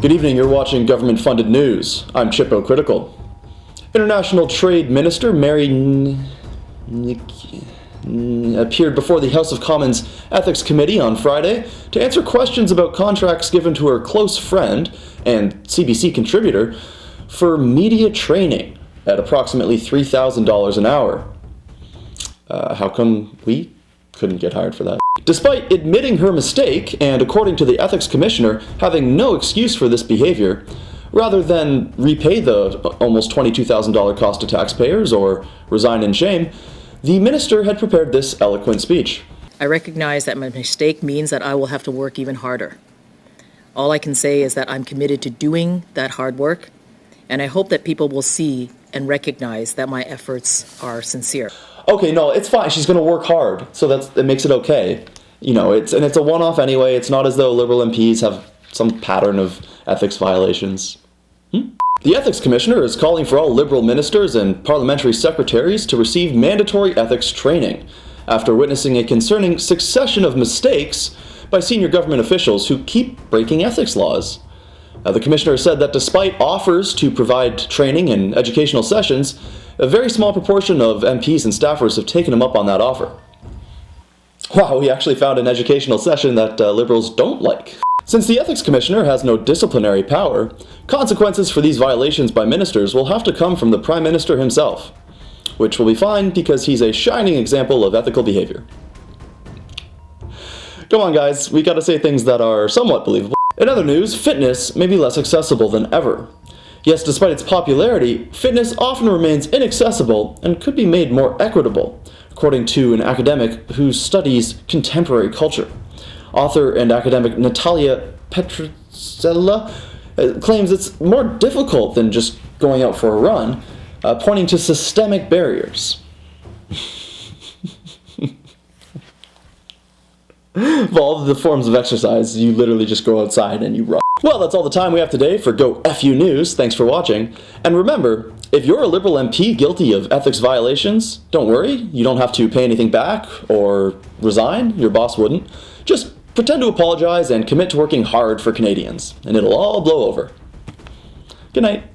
Good evening, you're watching government-funded news. I'm Chippo Critical. International Trade Minister Marion appeared before the House of Commons Ethics Committee on Friday to answer questions about contracts given to her close friend and CBC contributor for media training at approximately $3,000 an hour. How come we couldn't get hired for that? Despite admitting her mistake, and according to the Ethics Commissioner, having no excuse for this behavior, rather than repay the almost $22,000 cost to taxpayers or resign in shame, the minister had prepared this eloquent speech. I recognize that my mistake means that I will have to work even harder. All I can say is that I'm committed to doing that hard work, and I hope that people will see and recognize that my efforts are sincere. Okay, no, it's fine. She's going to work hard, so that makes it okay. You know, it's a one-off anyway. It's not as though Liberal MPs have some pattern of ethics violations. The Ethics Commissioner is calling for all Liberal ministers and parliamentary secretaries to receive mandatory ethics training after witnessing a concerning succession of mistakes by senior government officials who keep breaking ethics laws. The Commissioner said that despite offers to provide training and educational sessions, a very small proportion of MPs and staffers have taken him up on that offer. Wow, we actually found an educational session that Liberals don't like. Since the Ethics Commissioner has no disciplinary power, consequences for these violations by ministers will have to come from the Prime Minister himself, which will be fine because he's a shining example of ethical behavior. Come on guys, we gotta say things that are somewhat believable. In other news, fitness may be less accessible than ever. Yes, despite its popularity, fitness often remains inaccessible and could be made more equitable, according to an academic who studies contemporary culture. Author and academic Natalia Petricella claims it's more difficult than just going out for a run, pointing to systemic barriers. Of all the forms of exercise, you literally just go outside and you run. Well, that's all the time we have today for Go FU News. Thanks for watching. And remember, if you're a Liberal MP guilty of ethics violations, don't worry, you don't have to pay anything back or resign. Your boss wouldn't. Just pretend to apologize and commit to working hard for Canadians, and it'll all blow over. Good night.